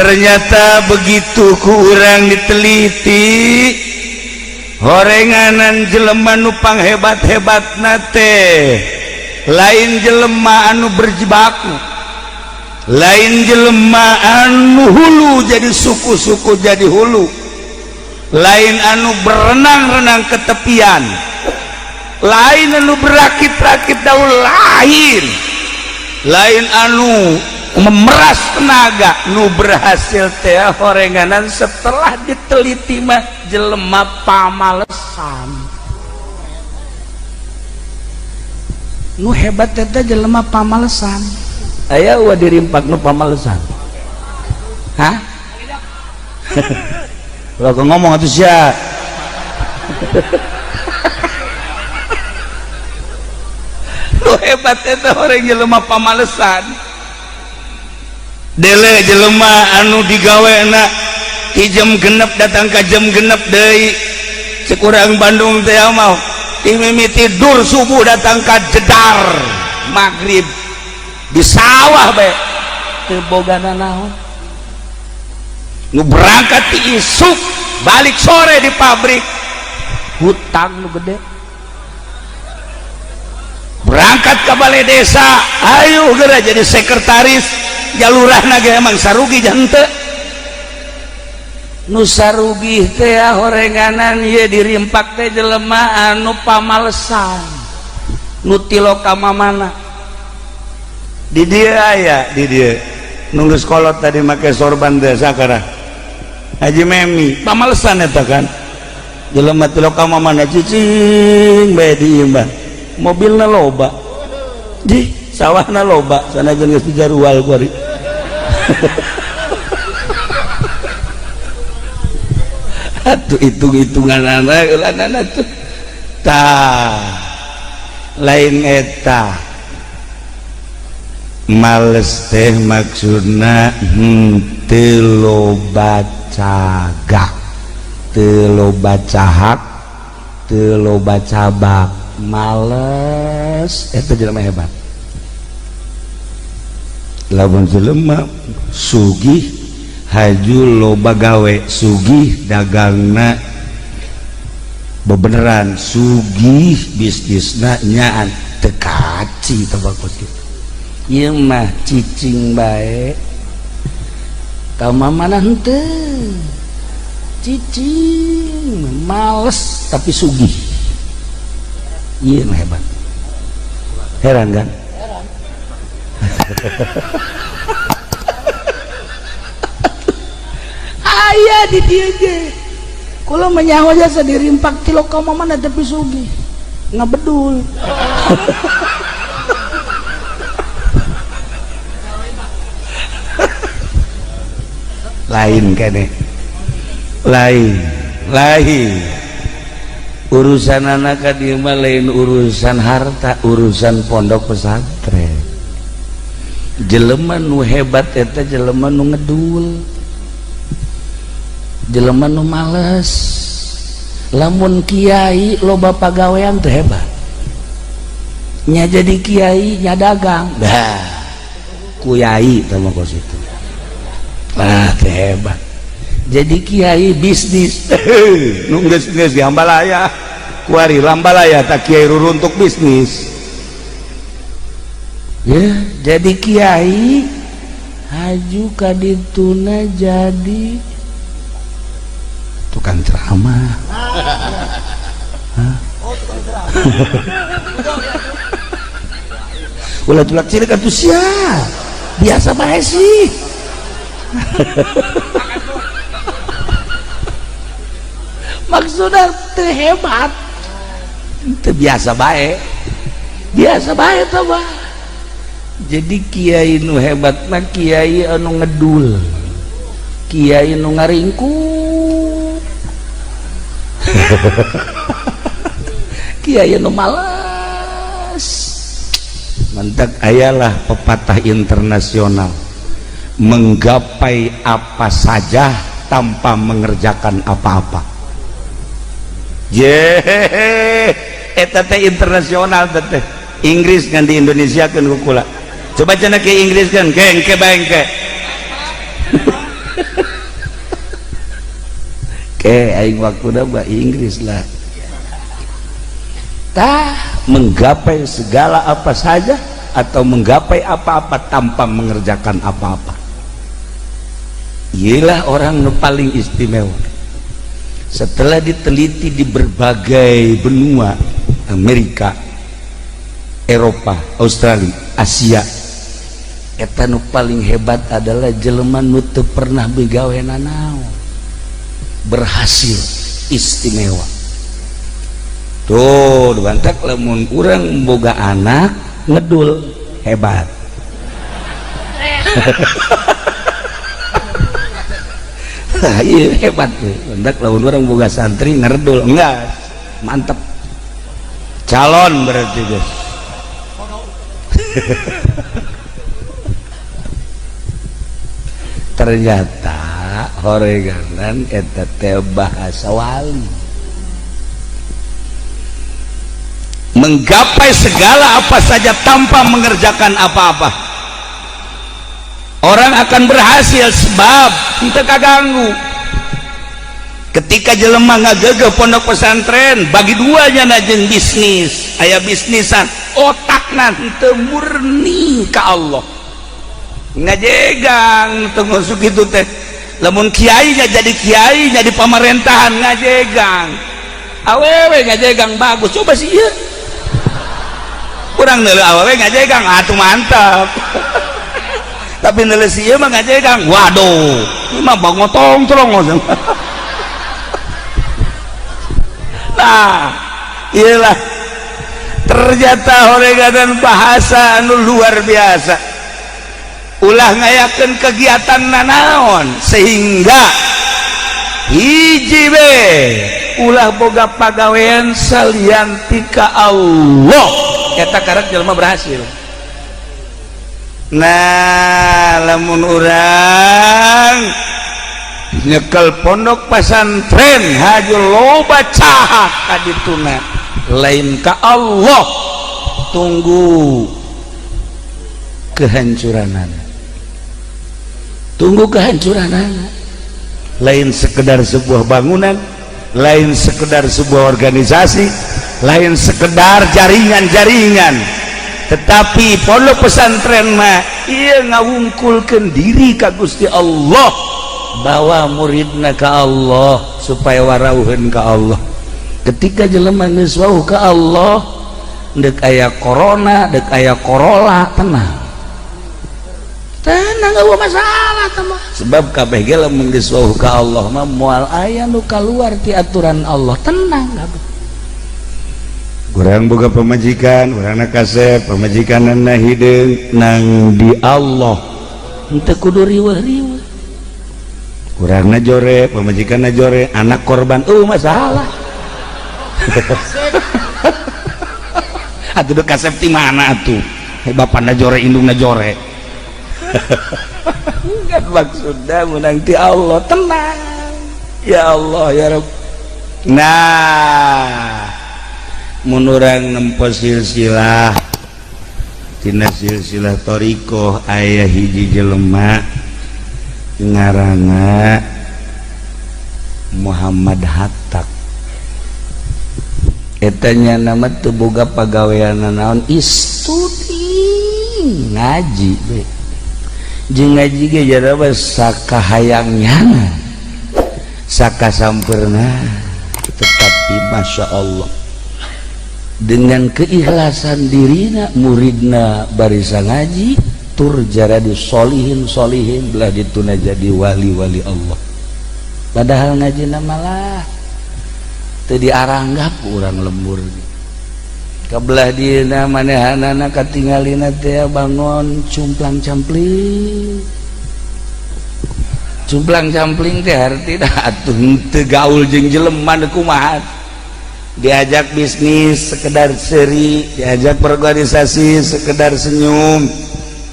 ternyata begitu kurang diteliti horenganan jelema nu panghebat-hebat nate lain jelema anu berjibaku, lain jelema anu hulu jadi suku-suku jadi hulu, lain anu berenang-renang ke tepian, lain anu berakit-rakit daun, lain anu memeras tenaga, nu berhasil teh horenganan setelah diteliti mah jelema pamalesan. Nu hebat teh jelema pamalesan. Aya ulah dirimpak nu pamalesan. Hah? Lo ngomong atuh sia. Nu hebat teh orang jelema pamalesan. Dele jelema anu digawena ti jam genep datang ka jam genep deui cek urang Bandung teh mah ti mimiti dur subuh datang ka jedar magrib di sawah be teu bogana naon nu berangkat ti isuk balik sore di pabrik hutang nu gede berangkat ke balai desa ayo geura jadi sekretaris jalurahna ge emang sarugi jante nu sarugi teh horenganan ieu dirimpak teh jelema anu pamalesan nu tiloka mamana di dieu aya di dieu nu geus kolot tadi make sorban teh sakara Haji Memi pamalesan eta kan jelema tiloka mamana cicing bae di ieu mobilna loba di sawahna loba sanajan geus dijarual kuari atuh hitung-hitunganana ulanana tuh tah lain eta males teh maksudna teu loba cagak teu loba cahak teu loba cabak males eta jelema hebat. Lamun jelema sugih haju loba gawe sugih dagangna bebeneran sugih bisnisna nyaan teu kaci tabakos kitu ieu mah cicing bae ka mamana henteu cicing males tapi sugih ieu mah hebat. Heran kan? Aya di dieu ge kula menyaho jasa dirimpak tiloka mamana tapi sugih ngabedul lain kene lain urusan anak ka dieu mah lain urusan harta urusan pondok pesantren. Jelema nu hebat eta jelema nu ngedul, jelema nu males. Lamun kiai loba pagawean teh hebat nya jadi kiai nya dagang dah kuyai tama kos itu teh hebat jadi kiai bisnis nu geus di Hambalaya kuari Lambalaya tak kiai ruruntuk bisnis ya jadi kiai haju kadituna jadi tukang ceramah. Tukang ceramah. Ulah tulak cilik atuh sia. Biasa bae sih. Maksudna teu hebat. Teu biasa bae. Biasa bae tah bah. Jadi kiai nu hebat mah kiai anu ngedul. Kiai nu ngaringkuk. Kiai nu malas. Mantak ayalah pepatah internasional, menggapai apa saja tanpa mengerjakan apa-apa. Eta teh internasional teh. Inggris kan di Indonesia kan kukula. Coba cenah ke Inggris kan, ke bangke. aing waktu bahasa Inggris lah. Menggapai segala apa saja atau menggapai apa-apa tanpa mengerjakan apa-apa. Ialah orang yang paling istimewa. Setelah diteliti di berbagai benua, Amerika, Eropa, Australia, Asia, eta nu paling hebat adalah jelema nu teu pernah begawe nanaon, berhasil, istimewa. Tuh dibantak lamun urang boga anak ngedul hebat. Nah, iya hebat tuh. Bantak lamun urang boga santri ngerdul enggak, mantep. Calon berarti guys. Ternyata horeganan eta teh bahasa wali. Menggapai segala apa saja tanpa mengerjakan apa-apa. Orang akan berhasil sebab teu kaganggu. Ketika jelema ngagegeh pondok pesantren, bagi dua nya jeung bisnis, aya bisnisan otakna teu murni ka Allah. Ngajegang teu ngusuk kitu teh. Lamun kiai nya jadi kiai, jadi pemerintahan ngajegang. Awewe ngajegang bagus, coba sih ieu. Urang neuleuh awewe ngajegang atuh mantap. Tapi neuleuh si ieu mah ngajegang, waduh, ieu mah bangotong terong. Nah, iyalah ternyata horeganan bahasa anu luar biasa. Ulah ngayakeun kegiatan nanaon sehingga hiji we ulah boga pagawean salianti ka Allah. Eta karek jelema berhasil. Nah, lamun urang nyekel pondok pesantren haju loba cahak kadituna lain ka Allah, tunggu kehancuranana, tunggu kehancuranana. Lain sekedar sebuah bangunan, lain sekedar sebuah organisasi, lain sekedar jaringan-jaringan, tetapi pondok pesantren mah ieu ngawungkulkeun diri ka Gusti Allah, bawa muridna ka Allah supaya warauheun ka Allah. Ketika jelema geus wauh ka Allah, deuk aya corona, deuk aya korola, tenang eueuh masalah teh mah. Sebab kabeh ge lamun geus wauh ka Allah mah moal aya nu kaluar ti aturan Allah, tenang kabeh. Urang boga pamajikan, urangna kasep, pamajikanna hideung nang di Allah, henteu kudu riweuh-riweuh. Urangna jore, pamajikanna jore, anak korban masalah. Atuh kasep ti mana atuh? Bapana jore, indungna jore. Enggak maksudna menang ti Allah, tenang. Ya Allah ya Rabb. Nah, mun urang nempo silsilah tina silsilah thariqah aya hiji jelema ngaranna Muhammad Hattak. Etanya nama teu boga pagaweana naon, studi ngaji we. Jeung ngaji ge jarawa sakahayangnyana, sakasampeurna, tetapi masya Allah dengan keikhlasan dirina muridna barisa ngaji tur jaradi solihin belah dituna jadi wali-wali Allah. Padahal ngajina malah teu diaranggap urang lembur. Kabelah dina manehanana katinggalina teh bangun cumplang-campling. Cumplang-campling teh artina atuh teu gaul jeung jelema kumaha. Diajak bisnis sekedar seri, diajak berorganisasi sekedar senyum,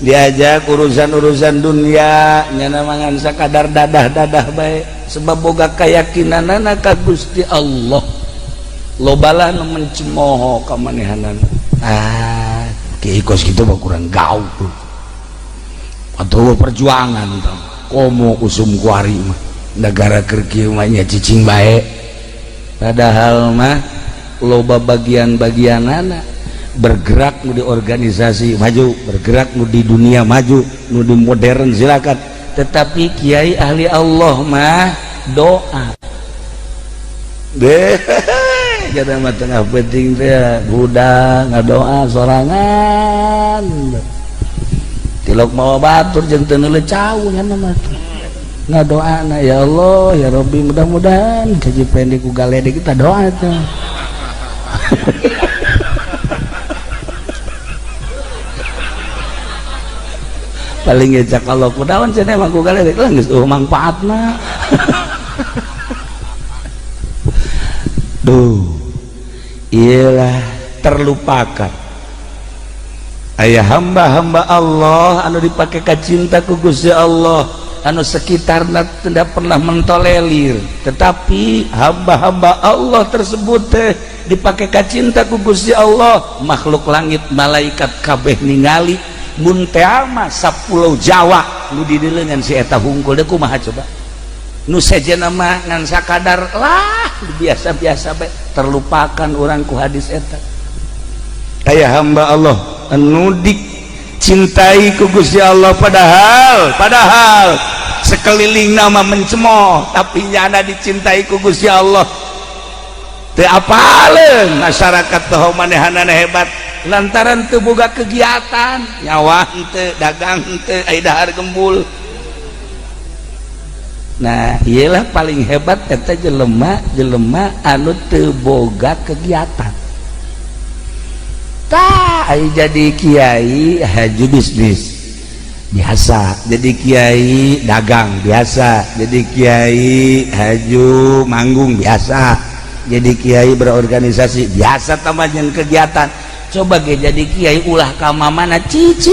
diajak urusan-urusan dunia nyana mangan sakadar dadah-dadah bae. Sebab boga kayakinanana ka Gusti Allah, lobalah nu mencemooh ka manehanana. Kiai kos kitu mah kurang gaul tuh. Atuh perjuangan tah komo usum kuari mah negara kerkieu mah nya cicing bae padahal mah loba bagian-bagianana bergerak nu di organisasi maju, bergerak nu di dunia maju, nu di modern silakan, tetapi kiai ahli Allah mah doa deh jadi mah tengah penting teh budak ngadoa sorangan tilok mawa batur jeung teu neulecau nya mah ngadoana ya Allah ya Rabbi mudah-mudahan kaji pendek ku galede kita doa tuh paling ngejak kalau kudawan cenah mah ku galede lah geus manfaatna duh iyalah terlupakan aya hamba-hamba Allah anu dipake ka cinta ku Gusti Allah anu sekitarna tidak pernah mentolerir, tetapi hamba-hamba Allah tersebut dipake ka cinta ku Gusti Allah, makhluk langit malaikat kabeh ningali mun teh mah sapulau Jawa nu didelengan si eta hungkul deui kumaha coba nu sejenna mah ngan sakadar lah biasa-biasa bae terlupakan urang ku hadis eta. Aya hamba Allah anu dicintai ku Gusti Allah padahal sekeliling nama mencemooh tapi nyana dicintai ku Gusti Allah teu apaleun masyarakat teh manehana hebat lantaran teu boga kegiatan nyawa henteu dagang henteu aya dahar gembul. Nah iyalah paling hebat eta jelema anu teu boga kegiatan tah aya jadi kiai haju bisnis biasa, jadi kiai dagang biasa, jadi kiai haju manggung biasa, jadi kiai berorganisasi biasa tambahan kegiatan. Coba ge jadi kiai ulah ka mana cicing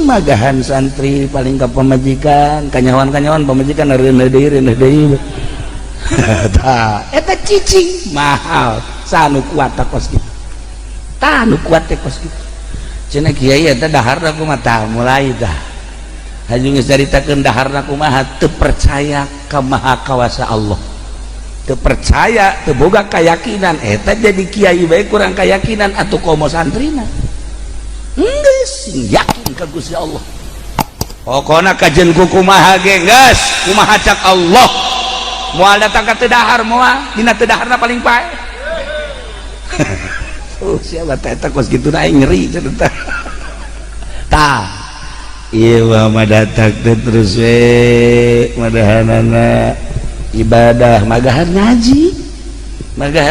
magahan santri paling ka pamajikan kanyawan-kanyawan pamajikan reuneuh deui tah eta cicing mahal sanu kuat kos kitu tah nu kuat teh kos kitu cenah kiai eta daharna kumaha tah mulai dah haju geus caritakeun daharna kumaha teu percaya ka maha kawasa Allah, teu percaya teu boga keyakinan eta jadi kiai bae kurang keyakinan atuh komo santrina geus yakin ka Gusti Allah pokona kajen ku kumaha ge geus kumaha cak Allah moal datang ka teu dahar moal dina teu daharna paling pae siapa eta kos kitu aing ngeri cenah tah ieu mah datang teh terus we madahanana ibadah magahan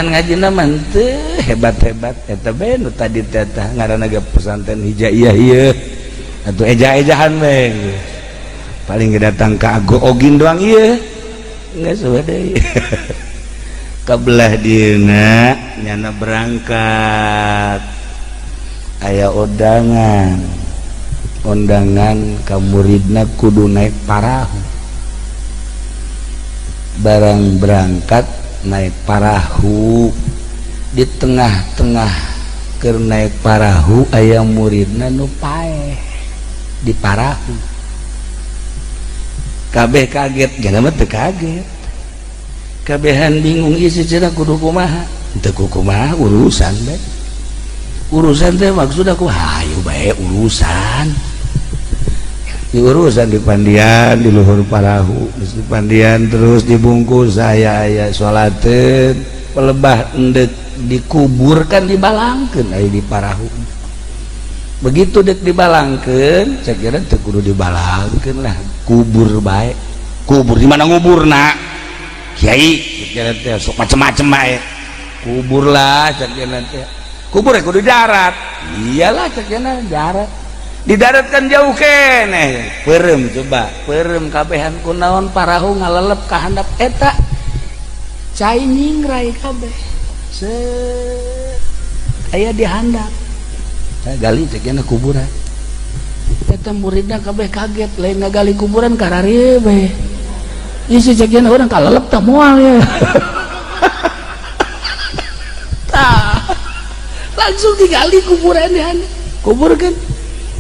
ngaji naman teh hebat-hebat eta bae nu tadi teh ngaranna ge pesantren hijaiyah ieu atuh eja-ejahan we paling datang ka Ago Ogin doang ieu geus we deui kabelah dieuna nyana berangkat aya undangan ka muridna kudu naik parahu barang berangkat naik parahu di tengah-tengah keur naik parahu aya muridna nu paeh di parahu kabeh kaget gana mah teu kaget kabehan bingung ieu cenah kudu kumaha teu kumaha urusan bae urusan teh maksud aku hayu bae urusan diurusan di pandian di luhur parahu di pandian terus dibungkus aya sholateun pelebah endek dikuburkan dibalangkeun aya di parahu begitu dek dibalangkeun saya kira teu kudu dibalangkeun lah kubur bae kubur di mana nguburna kiai kira teh sok macem-macem bae kubur lah saya kira teh kubur kudu darat iyalah saya kira darat di darat kan jauh keneh peureum coba peureum kabehan kunaon parahu ngalelep ka handap eta cai nyingrai kabeh set aya di handap gali cek ena kuburan eta muridna kabeh kaget lain ngagali kuburan kararieu bae ieu cek ena urang kalelep tah moal ya tah langsung digali kuburan di handap kuburkeun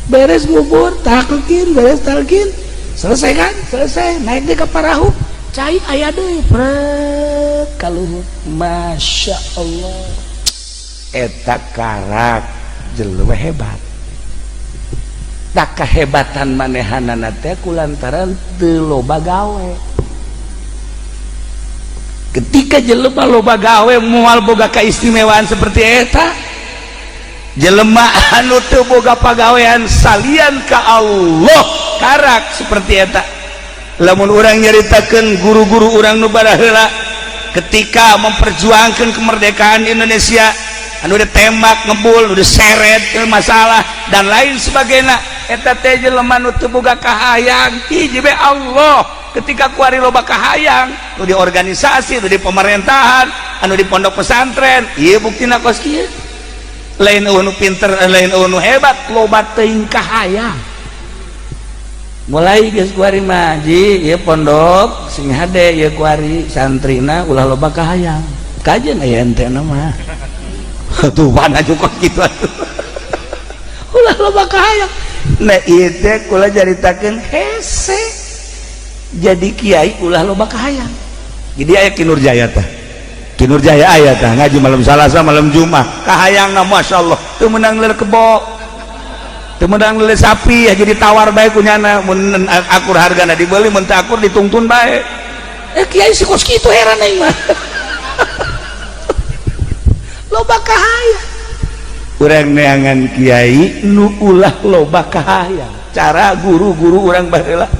beres ngubur talkin beres talkin selesai kan, selesai naik deh ke parahu, cai aya deui prek kaluhur. Masya Allah, eta karak jelema hebat. Tak kehebatan manehanana teh kulantaran teu loba gawe. Ketika jelema loba gawe moal boga kaistimewaan seperti eta, jelema anu teu boga pagawean salian ka Allah karak seperti eta. Lamun urang nyaritakeun guru-guru urang nu baraheula ketika memperjuangkan kemerdekaan Indonesia, anu ditembak ngebul, udah seret masalah dan lain sebagainya, eta teh jelema nu teu boga kahayang hiji be Allah. Ketika kuari loba kahayang nu di organisasi, nu di pemerintahan, anu di pondok pesantren, ieu buktina kos kieu. Lain nu pinter, lain nu hebat, loba teuing kahayang. Mulai geus kuari mah ji ieu pondok sing hade ieu kuari santrina ulah loba kahayang. Kajeun aya entena mah. Tuh pana juga kitu atuh. Ulah loba kahayang. Nah ieu teh kula jaritakeun hese. Jadi kiai ulah loba kahayang. Jadi aya Ki Nurjaya tah. Ki Nurjaya aya tah ngaji malam Salasa malam Jumat. Kahayangna masyaallah teu meunang leuleuk kebo. Teu meunang leuleuk sapi ya jadi tawar bae kunyana mun akur hargana dibeuli mun teu akur ditungtun bae. Kiai si kos kitu heran aing mah. Loba kahayang. Urang neangan kiai nu ulah loba kahayang. Cara guru-guru urang baheula.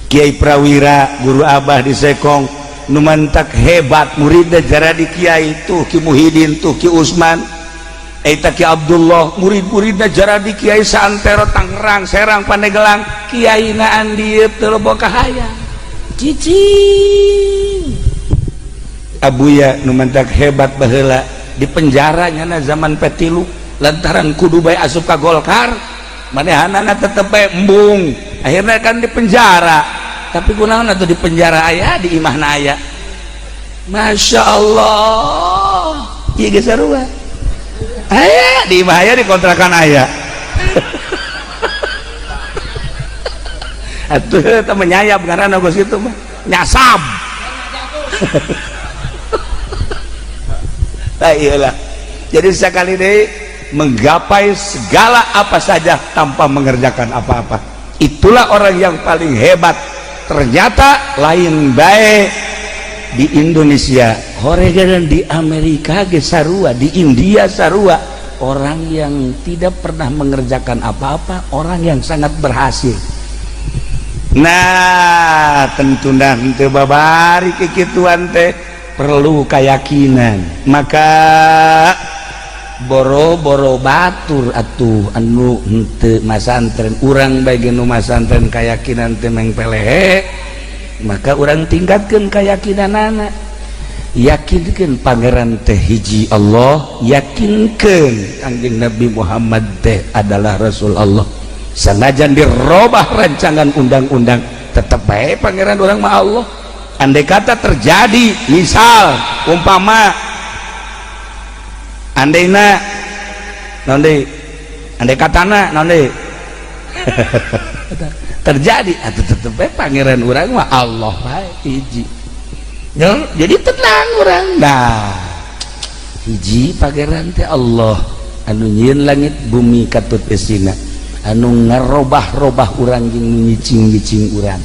Kiai Prawira guru Abah di Sekong nu mantak hebat muridna jara di kiai tuh Ki Muhyiddin tuh Ki Usman eta Ki Abdullah murid-muridna jara di kiai santero Tangerang Serang Pandeglang kiaina andieu teu loba kahayang cicing. Abuya nu mantak hebat baheula di penjara nyana zaman petilu lantaran kudu bae asup ka Golkar manehanana tetep bae embung akhirnya kan di penjara. Tapi kunaon atuh di penjara aya di imahna aya. Masya Allah, ieu geus sarua aya di imah aya di kontrakan aya. Atuh teh menyayap ngaranna geus kitu mah nyasab. Lah iyalah. Jadi sekali deui menggapai segala apa saja tanpa mengerjakan apa-apa. Itulah orang yang paling hebat. Ternyata lain baik di Indonesia, horegan di Amerika ge sarua, di India sarua, orang yang tidak pernah mengerjakan apa-apa, orang yang sangat berhasil. Nah, tentunya henteu babari kikituan teh perlu keyakinan. Maka boro-boro batur atuh anu henteu masantren urang bagi nu masantren keyakinan teh meng pelehe, maka urang tingkatkeun keyakinanana, yakinkeun pangeran teh hiji Allah, yakinkeun Kangjeng Nabi Muhammad teh adalah Rasul Allah. Sanajan dirobah rancangan undang-undang tetep bae pangeran urang mah Allah. Andai kata terjadi misal umpama andaina nonde andai katana nonde terjadi atau tetep pangeran urang mah Allah bae hiji. Jadi tenang urang. Nah, hiji pangeran teh Allah anu nyieun langit bumi katut esina, anu ngarobah-robah urang jeung nyicing-nyicing urang,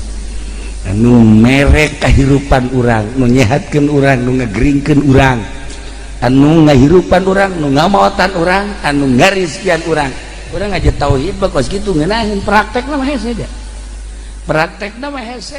anu merek kahirupan urang, nu nyehatkeun urang, nu ngageringkeun urang, anu ngahirupan orang, anu ngamaotan orang, anu ngarizkian orang. Orang aja tauhid bakos gitu ngeunaheun praktekna mah hese dia. Praktekna mah hese.